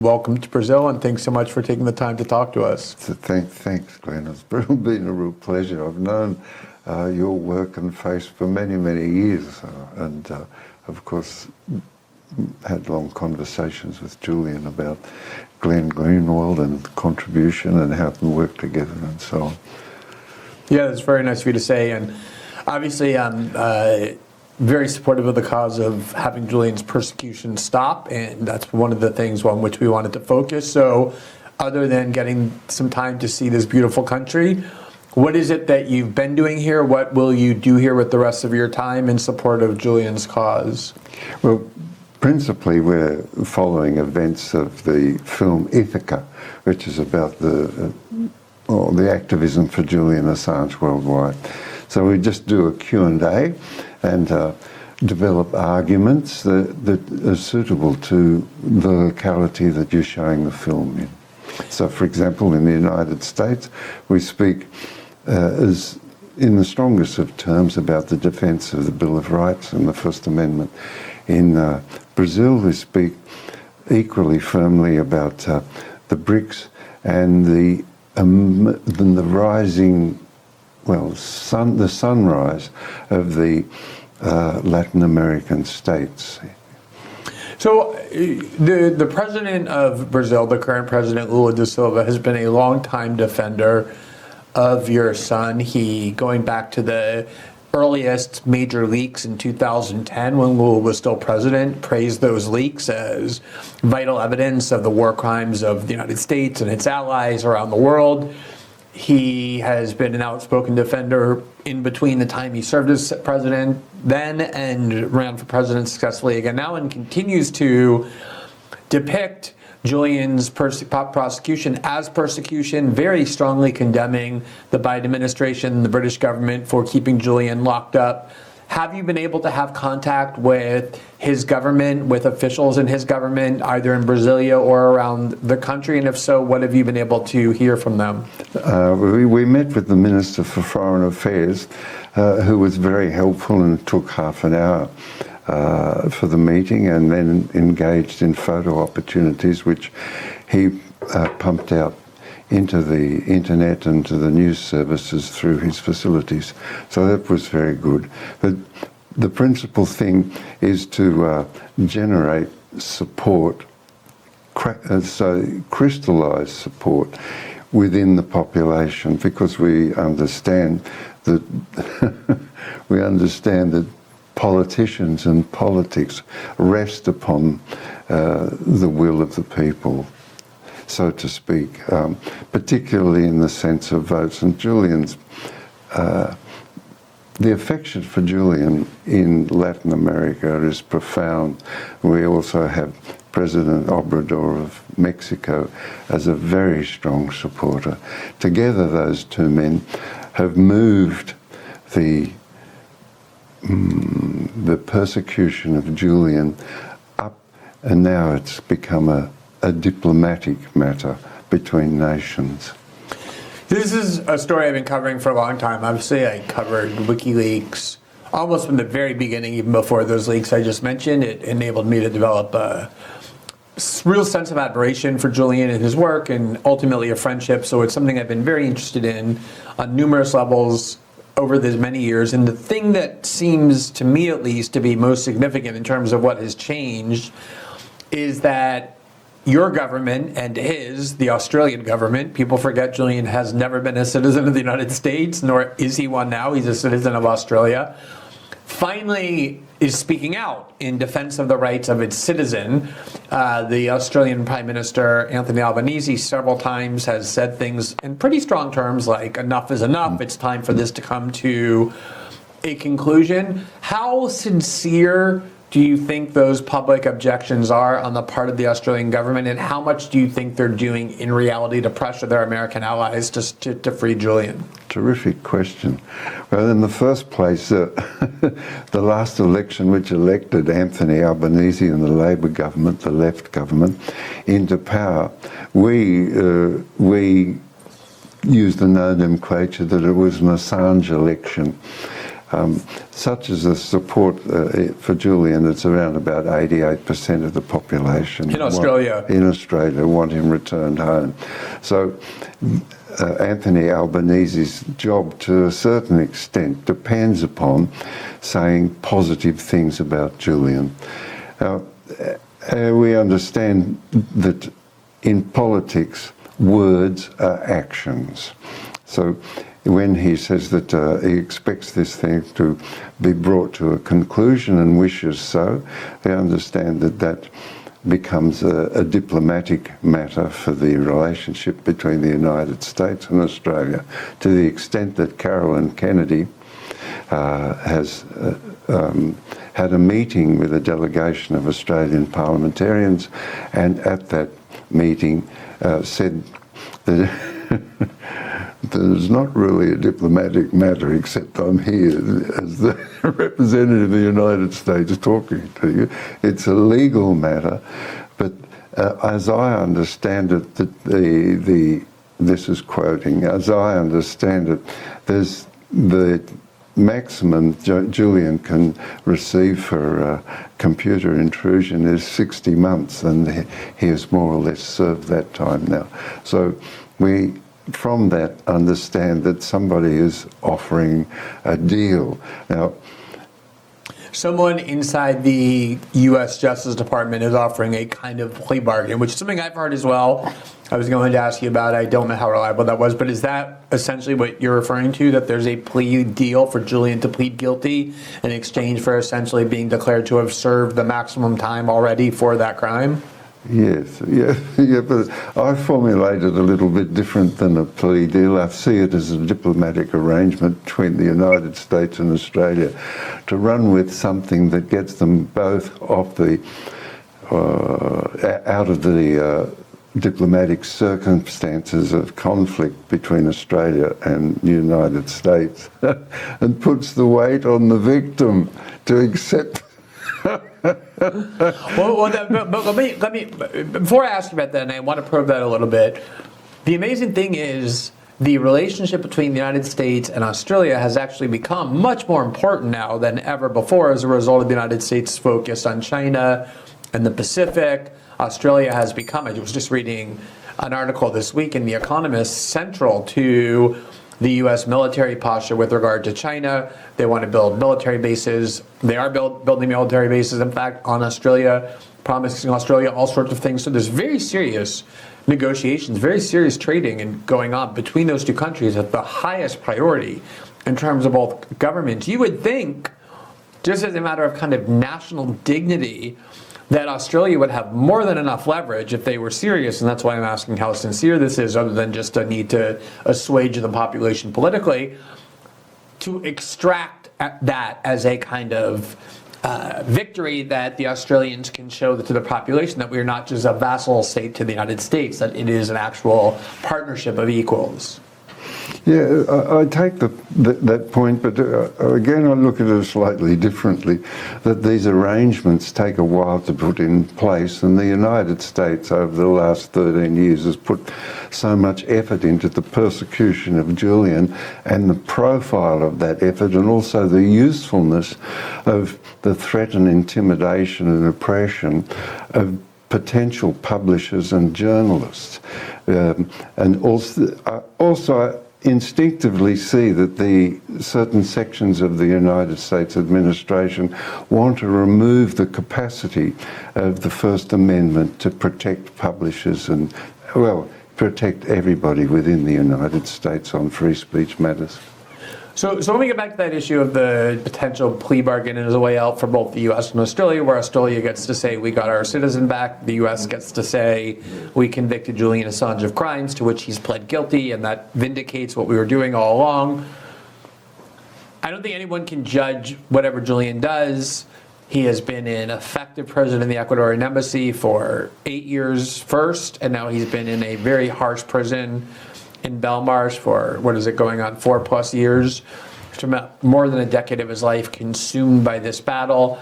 Welcome to Brazil, and thanks so much for taking the time to talk to us. So thanks, Glenn. It's been a real pleasure. I've known your work and face for many, many years, and of course had long conversations with Julian about Glenn Greenwald and contribution and how to work together and so on. Yeah, that's very nice of you to say, and obviously I'm very supportive of the cause of having Julian's persecution stop, and that's one of the things on which we wanted to focus. So other than getting some time to see this beautiful country, what is it that you've been doing here? What will you do here with the rest of your time in support of Julian's cause? Well, principally we're following events of the film Ithaca, which is about the activism for Julian Assange worldwide. So we just do a Q&A and develop arguments that are suitable to the locality that you're showing the film in. So, for example, in the United States, we speak as in the strongest of terms about the defence of the Bill of Rights and the First Amendment. In Brazil, we speak equally firmly about the BRICS and the rising, well, the sunrise of the Latin American states. So the president of Brazil, the current president, Lula da Silva, has been a longtime defender of your son. He, going back to the earliest major leaks in 2010 when Lula was still president, praised those leaks as vital evidence of the war crimes of the United States and its allies around the world. He has been an outspoken defender in between the time he served as president then and ran for president successfully again now, and continues to depict Julian's prosecution as persecution, very strongly condemning the Biden administration, the British government, for keeping Julian locked up. Have you been able to have contact with his government, with officials in his government, either in Brasilia or around the country? And if so, what have you been able to hear from them? We met with the Minister for Foreign Affairs, who was very helpful and took half an hour for the meeting, and then engaged in photo opportunities, which he pumped out into the internet and to the news services through his facilities. So that was very good. But the principal thing is to generate support, so crystallise support within the population, because we understand that politicians and politics rest upon the will of the people, so to speak, particularly in the sense of votes. And Julian's, the affection for Julian in Latin America is profound. We also have President Obrador of Mexico as a very strong supporter. Together, those two men have moved the persecution of Julian up, and now it's become a diplomatic matter between nations. This is a story I've been covering for a long time. Obviously, I covered WikiLeaks almost from the very beginning, even before those leaks I just mentioned. It enabled me to develop a real sense of admiration for Julian and his work, and ultimately a friendship. So it's something I've been very interested in on numerous levels over these many years. And the thing that seems, to me at least, to be most significant in terms of what has changed is that your government and his, the Australian government, people forget Julian has never been a citizen of the United States, nor is he one now. He's a citizen of Australia. Finally is speaking out in defense of the rights of its citizen. The Australian Prime Minister, Anthony Albanese, several times has said things in pretty strong terms like, enough is enough, it's time for this to come to a conclusion. How sincere do you think those public objections are on the part of the Australian government, and how much do you think they're doing in reality to pressure their American allies to free Julian? Terrific question. Well, in the first place, the last election which elected Anthony Albanese and the Labor government, the left government, into power, we used the nomenclature that it was an Assange election. such as the support for Julian, it's around about 88% of the population in Australia want him returned home. So Anthony Albanese's job, to a certain extent, depends upon saying positive things about Julian. Now, we understand that in politics, words are actions. So when he says that he expects this thing to be brought to a conclusion and wishes so, we understand that that becomes a diplomatic matter for the relationship between the United States and Australia, to the extent that Carolyn Kennedy has had a meeting with a delegation of Australian parliamentarians, and at that meeting said that there's not really a diplomatic matter, except I'm here as the representative of the United States talking to you. It's a legal matter, but as I understand it, this is quoting, as I understand it, there's the maximum Julian can receive for computer intrusion is 60 months, and he has more or less served that time now. So we, from that, understand that somebody is offering a deal. Now, someone inside the U.S. Justice Department is offering a kind of plea bargain, which is something I've heard as well. I was going to ask you about it. I don't know how reliable that was, but is that essentially what you're referring to, that there's a plea deal for Julian to plead guilty in exchange for essentially being declared to have served the maximum time already for that crime? Yes, yeah, but I formulate it a little bit different than a plea deal. I see it as a diplomatic arrangement between the United States and Australia to run with something that gets them both off the out of the diplomatic circumstances of conflict between Australia and the United States, and puts the weight on the victim to accept. But let me, before I ask you about that, and I want to probe that a little bit, the amazing thing is the relationship between the United States and Australia has actually become much more important now than ever before as a result of the United States' focus on China and the Pacific. Australia has become, I was just reading an article this week in The Economist, central to the U.S. military posture with regard to China. They want to build military bases. They are building military bases, in fact, on Australia, promising Australia all sorts of things. So there's very serious negotiations, very serious trading and going on between those two countries at the highest priority in terms of both governments. You would think, just as a matter of kind of national dignity, that Australia would have more than enough leverage if they were serious, and that's why I'm asking how sincere this is, other than just a need to assuage the population politically, to extract that as a kind of victory that the Australians can show to the population, that we are not just a vassal state to the United States, that it is an actual partnership of equals. Yeah, I take that point, but again, I look at it slightly differently, that these arrangements take a while to put in place, and the United States over the last 13 years has put so much effort into the persecution of Julian and the profile of that effort, and also the usefulness of the threat and intimidation and oppression of potential publishers and journalists. And also instinctively see that the certain sections of the United States administration want to remove the capacity of the First Amendment to protect publishers and, well, protect everybody within the United States on free speech matters. So when we get back to that issue of the potential plea bargain as a way out for both the U.S. and Australia, where Australia gets to say we got our citizen back, the U.S. gets to say we convicted Julian Assange of crimes to which he's pled guilty, and that vindicates what we were doing all along. I don't think anyone can judge whatever Julian does. He has been an effective president in the Ecuadorian embassy for 8 years first, and now he's been in a very harsh prison in Belmarsh for, what is it, going on 4+ years, more than a decade of his life consumed by this battle.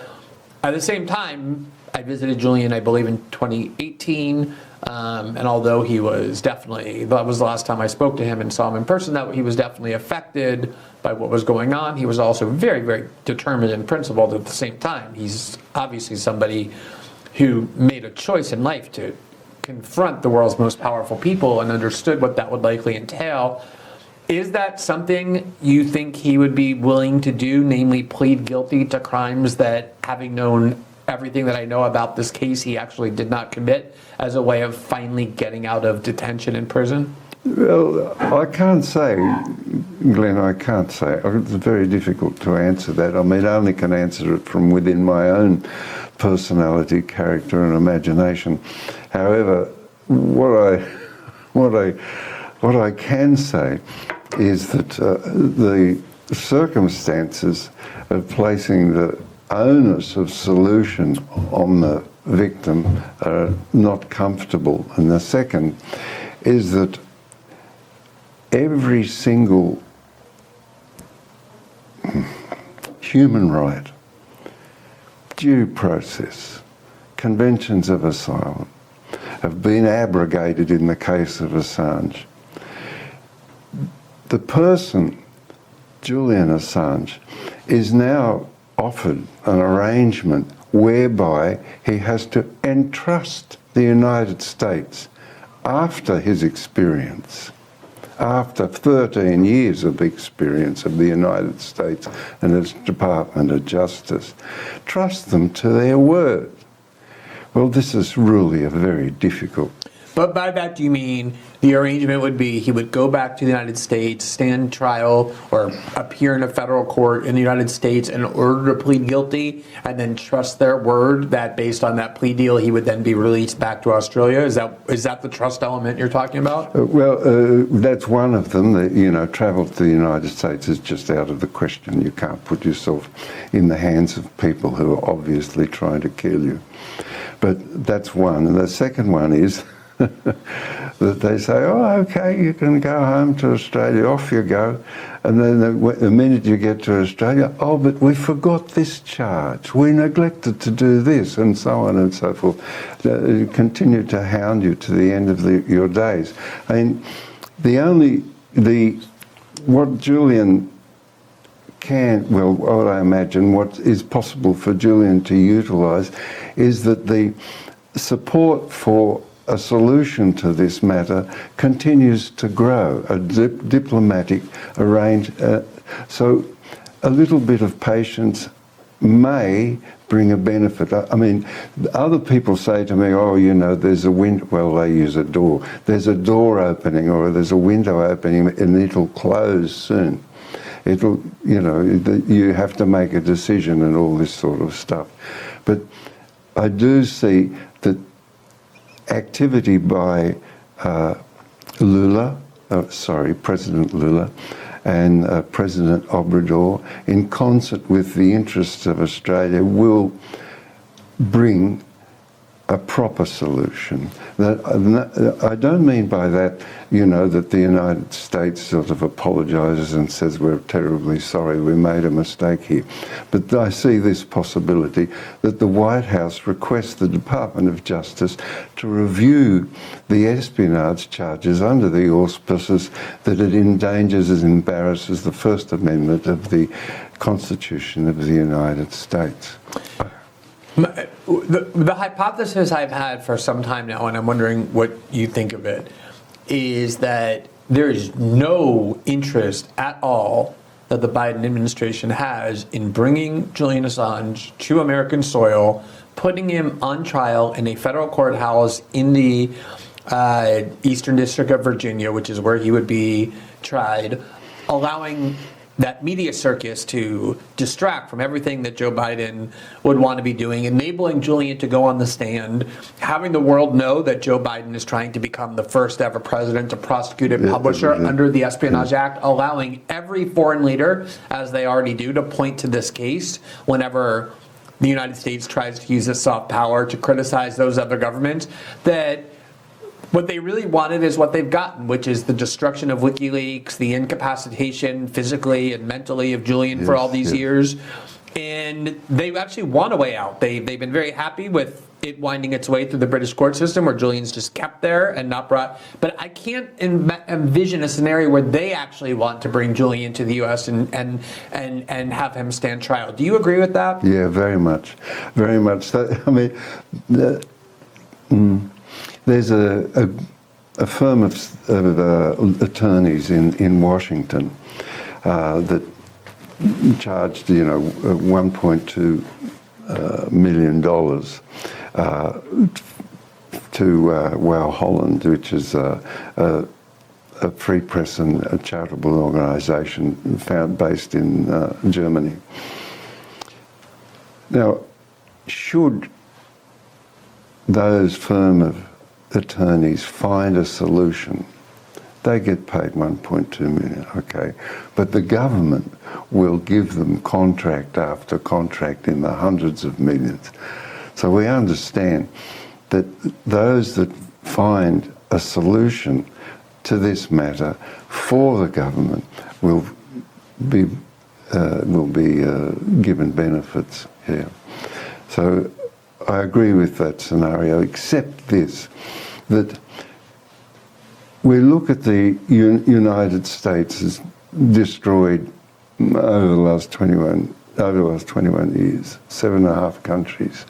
At the same time, I visited Julian, I believe, in 2018. And although he was definitely, that was the last time I spoke to him and saw him in person, that he was definitely affected by what was going on. He was also very, very determined and principled at the same time. He's obviously somebody who made a choice in life to confront the world's most powerful people and understood what that would likely entail. Is that something you think he would be willing to do, namely plead guilty to crimes that, having known everything that I know about this case, he actually did not commit, as a way of finally getting out of detention in prison? Well, I can't say, Glenn, I can't say. It's very difficult to answer that. I mean, I only can answer it from within my own personality, character and imagination. However, what I can say is that the circumstances of placing the onus of solution on the victim are not comfortable. And the second is that every single human right, due process, conventions of asylum have been abrogated in the case of Assange. The person, Julian Assange, is now offered an arrangement whereby he has to entrust the United States after his experience, after 13 years of experience of the United States and its Department of Justice, trust them to their word. Well, this is really a very difficult. But by that, do you mean the arrangement would be he would go back to the United States, stand trial, or appear in a federal court in the United States in order to plead guilty, and then trust their word that based on that plea deal, he would then be released back to Australia? Is that the trust element you're talking about? That's one of them. That, travel to the United States is just out of the question. You can't put yourself in the hands of people who are obviously trying to kill you. But that's one. And the second one is that they say, oh, okay, you can go home to Australia, off you go. And then the minute you get to Australia, oh, but we forgot this charge, we neglected to do this, and so on and so forth. They continue to hound you to the end of your days. I mean, what Julian what I imagine, what is possible for Julian to utilise is that the support for a solution to this matter continues to grow, a diplomatic arrangement. So a little bit of patience may bring a benefit. I mean, other people say to me, oh, there's a window, well, they use a door. There's a door opening or there's a window opening and it'll close soon. You have to make a decision and all this sort of stuff. But I do see that activity by President Lula and President Obrador, in concert with the interests of Australia, will bring a proper solution. I don't mean by that, that the United States sort of apologises and says we're terribly sorry, we made a mistake here. But I see this possibility that the White House requests the Department of Justice to review the espionage charges under the auspices that it endangers and embarrasses the First Amendment of the Constitution of the United States. The hypothesis I've had for some time now, and I'm wondering what you think of it, is that there is no interest at all that the Biden administration has in bringing Julian Assange to American soil, putting him on trial in a federal courthouse in the Eastern District of Virginia, which is where he would be tried, allowing that media circus to distract from everything that Joe Biden would want to be doing, enabling Julian to go on the stand, having the world know that Joe Biden is trying to become the first ever president to prosecute a publisher under the Espionage Act, allowing every foreign leader, as they already do, to point to this case whenever the United States tries to use its soft power to criticize those other governments, that what they really wanted is what they've gotten, which is the destruction of WikiLeaks, the incapacitation physically and mentally of Julian for all these years. And they actually want a way out. They've been very happy with it winding its way through the British court system, where Julian's just kept there and not brought. But I can't envision a scenario where they actually want to bring Julian to the U.S. and have him stand trial. Do you agree with that? Yeah, very much, very much. I mean, there's a firm of attorneys in Washington that charged, $1.2 million to Wow Holland, which is a free press and a charitable organisation based in Germany. Now, should those firm of attorneys find a solution, they get paid 1.2 million, okay, but the government will give them contract after contract in the hundreds of millions. So we understand that those that find a solution to this matter for the government will be given benefits here. So I agree with that scenario, except this, that we look at the United States as destroyed over the last 21 years, 7.5 countries.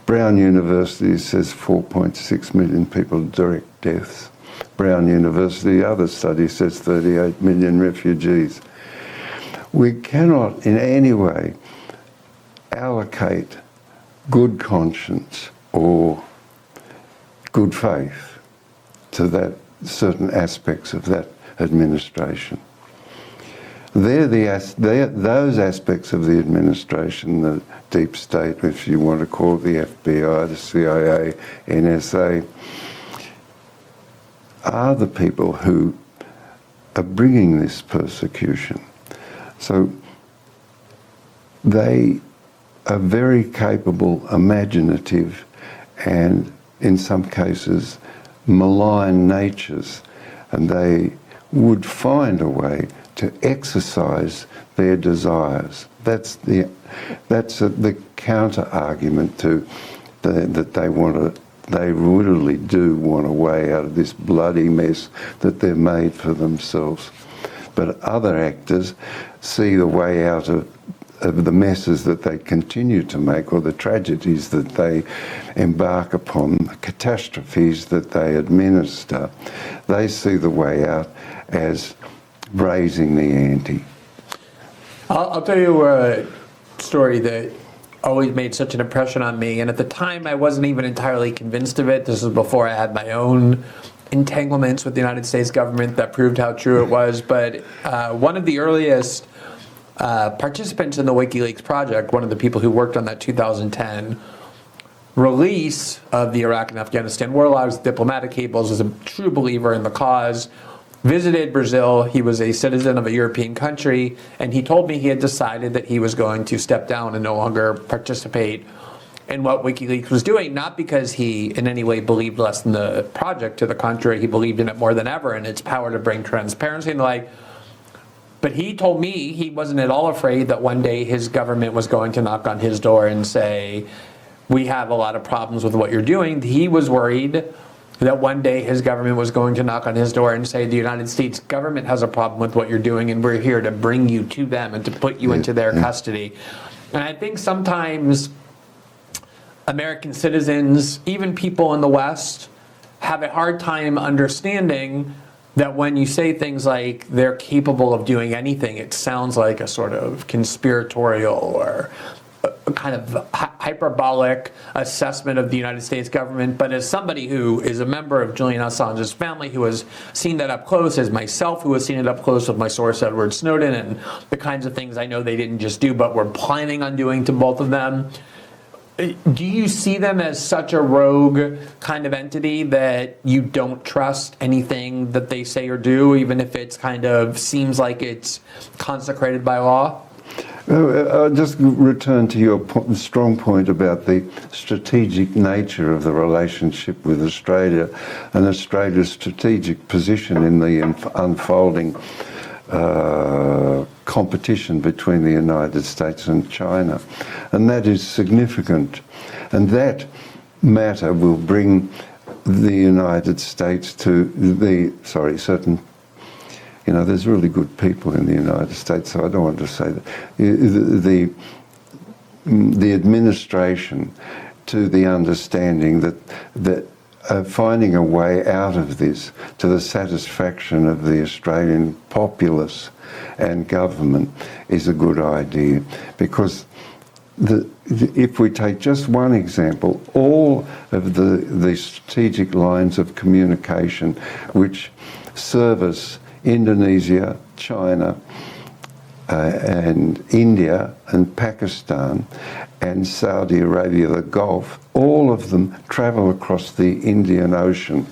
Brown University says 4.6 million people direct deaths. Brown University, other study says 38 million refugees. We cannot in any way allocate good conscience or good faith to that certain aspects of that administration. Those aspects of the administration, the deep state, if you want to call it the FBI, the CIA, NSA, are the people who are bringing this persecution. So they are very capable, imaginative, and in some cases malign natures, and they would find a way to exercise their desires. That's the counter argument to that they really do want a way out of this bloody mess that they've made for themselves. But other actors see the way out of the messes that they continue to make, or the tragedies that they embark upon, the catastrophes that they administer. They see the way out as raising the ante. I'll tell you a story that always made such an impression on me, and at the time I wasn't even entirely convinced of it. This was before I had my own entanglements with the United States government that proved how true it was. But one of the earliest participants in the WikiLeaks project, one of the people who worked on that 2010 release of the Iraq and Afghanistan war logs, diplomatic cables, was a true believer in the cause, visited Brazil. He was a citizen of a European country, and he told me he had decided that he was going to step down and no longer participate in what WikiLeaks was doing, not because he in any way believed less in the project. To the contrary, he believed in it more than ever and its power to bring transparency and the like. But he told me he wasn't at all afraid that one day his government was going to knock on his door and say, we have a lot of problems with what you're doing. He was worried that one day his government was going to knock on his door and say, the United States government has a problem with what you're doing, and we're here to bring you to them and to put you into their custody. And I think sometimes American citizens, even people in the West, have a hard time understanding that when you say things like they're capable of doing anything, it sounds like a sort of conspiratorial or a kind of hyperbolic assessment of the United States government. But as somebody who is a member of Julian Assange's family, who has seen that up close, as myself, who has seen it up close with my source, Edward Snowden, and the kinds of things I know they didn't just do, but were planning on doing to both of them, do you see them as such a rogue kind of entity that you don't trust anything that they say or do, even if it's kind of seems like it's consecrated by law? I'll just return to your strong point about the strategic nature of the relationship with Australia and Australia's strategic position in the unfolding competition between the United States and China. And that is significant. And that matter will bring the United States to certain, there's really good people in the United States, so I don't want to say that. The administration to the understanding that finding a way out of this to the satisfaction of the Australian populace and government is a good idea, because if we take just one example, all of the strategic lines of communication which service Indonesia, China, and India and Pakistan and Saudi Arabia, the Gulf, all of them travel across the Indian Ocean.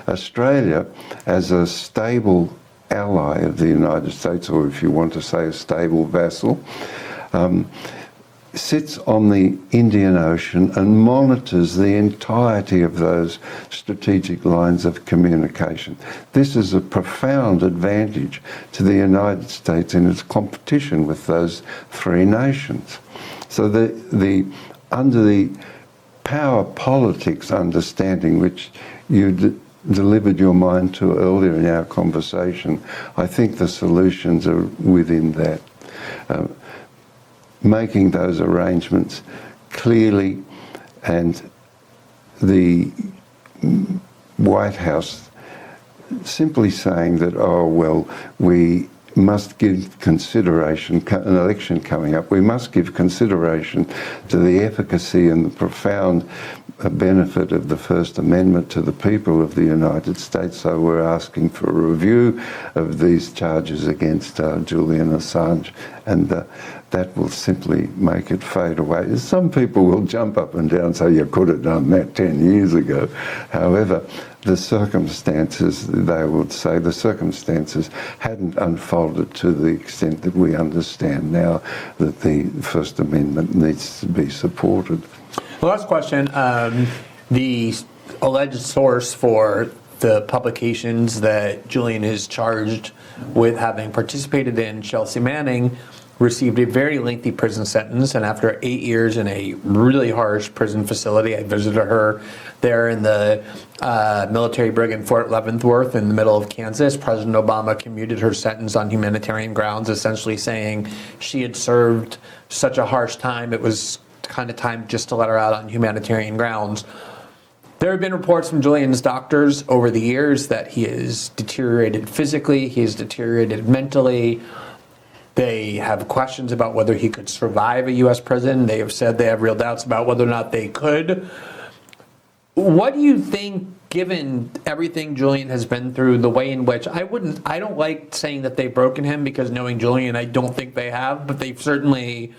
Australia, as a stable ally of the United States, or if you want to say a stable vassal, sits on the Indian Ocean and monitors the entirety of those strategic lines of communication. This is a profound advantage to the United States in its competition with those three nations. So under the power politics understanding, which you delivered your mind to earlier in our conversation, I think the solutions are within that. Making those arrangements clearly, and the White House simply saying that, oh, well, we must give consideration, an election coming up, we must give consideration to the efficacy and the profound benefit of the First Amendment to the people of the United States, so we're asking for a review of these charges against Julian Assange, and that will simply make it fade away. Some people will jump up and down and say, you could have done that 10 years ago. However, the circumstances, they would say, the circumstances hadn't unfolded to the extent that we understand now that the First Amendment needs to be supported. Last question. The alleged source for the publications that Julian is charged with having participated in, Chelsea Manning, received a very lengthy prison sentence, and after 8 years in a really harsh prison facility, I visited her there in the military brig in Fort Leavenworth in the middle of Kansas. President Obama commuted her sentence on humanitarian grounds, essentially saying she had served such a harsh time, it was kind of time just to let her out on humanitarian grounds. There have been reports from Julian's doctors over the years that he has deteriorated physically, he has deteriorated mentally. They have questions about whether he could survive a U.S. prison. They have said they have real doubts about whether or not they could. What do you think, given everything Julian has been through, the way in which, I don't like saying that they've broken him, because knowing Julian, I don't think they have, but they've certainly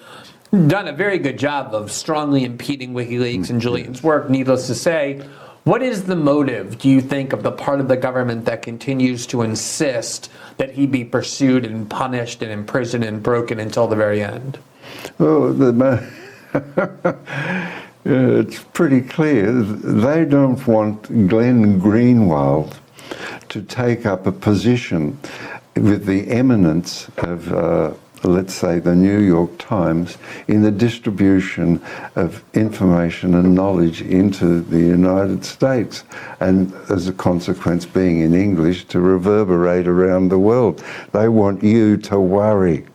done a very good job of strongly impeding WikiLeaks and Julian's work, needless to say. What is the motive, do you think, of the part of the government that continues to insist that he be pursued and punished and imprisoned and broken until the very end? Well, it's pretty clear. They don't want Glenn Greenwald to take up a position with the eminence of let's say the New York Times in the distribution of information and knowledge into the United States, and as a consequence being in English, to reverberate around the world. They want you to worry,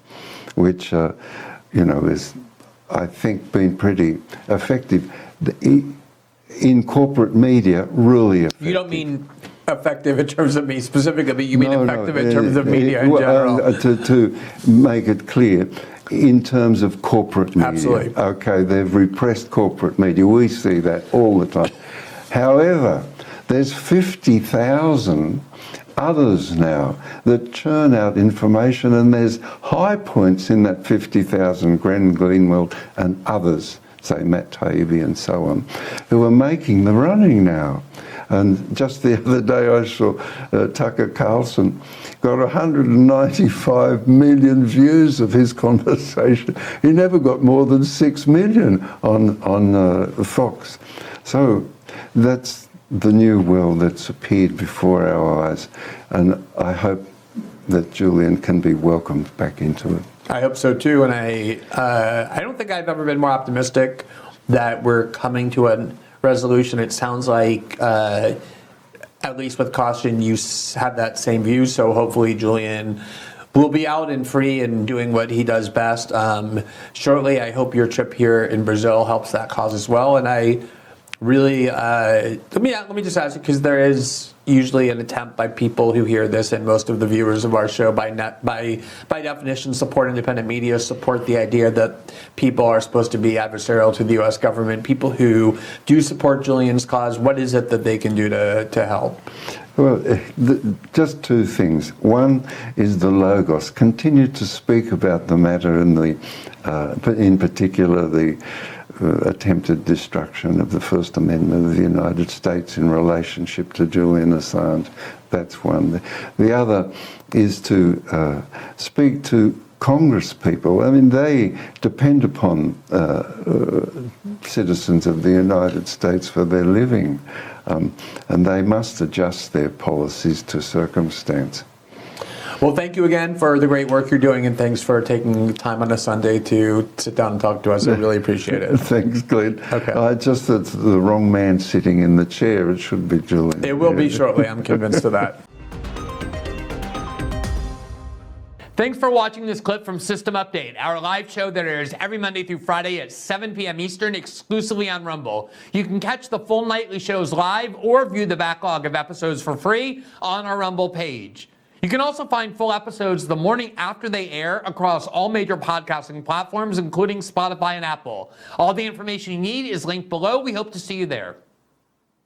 which is, I think, been pretty effective in corporate media, really effective. You don't mean effective in terms of me specifically, but you mean effective in terms of media in general? To make it clear, in terms of corporate media. Absolutely. Okay, they've repressed corporate media. We see that all the time. However, there's 50,000 others now that churn out information, and there's high points in that 50,000, Glenn Greenwald and others, say Matt Taibbi and so on, who are making the running now. And just the other day I saw Tucker Carlson got 195 million views of his conversation. He never got more than 6 million on Fox. So that's the new world that's appeared before our eyes. And I hope that Julian can be welcomed back into it. I hope so too, and I don't think I've ever been more optimistic that we're coming to a resolution. It sounds like, at least with caution, you have that same view. So hopefully Julian will be out and free and doing what he does best shortly. I hope your trip here in Brazil helps that cause as well. And I really, let me just ask you, because there is usually an attempt by people who hear this, and most of the viewers of our show by definition support independent media, support the idea that people are supposed to be adversarial to the U.S. government. People who do support Julian's cause, what is it that they can do to help? Well, just two things. One is the Logos. Continue to speak about the matter in particular the attempted destruction of the First Amendment of the United States in relationship to Julian Assange. That's one. The other is to speak to Congress people. I mean, they depend upon citizens of the United States for their living, and they must adjust their policies to circumstance. Well, thank you again for the great work you're doing, and thanks for taking time on a Sunday to sit down and talk to us. I really appreciate it. Thanks, Glenn. Okay. Just that's the wrong man sitting in the chair. It should be Julian. It will be shortly. I'm convinced of that. Thanks for watching this clip from System Update, our live show that airs every Monday through Friday at 7 p.m. Eastern, exclusively on Rumble. You can catch the full nightly shows live or view the backlog of episodes for free on our Rumble page. You can also find full episodes the morning after they air across all major podcasting platforms, including Spotify and Apple. All the information you need is linked below. We hope to see you there.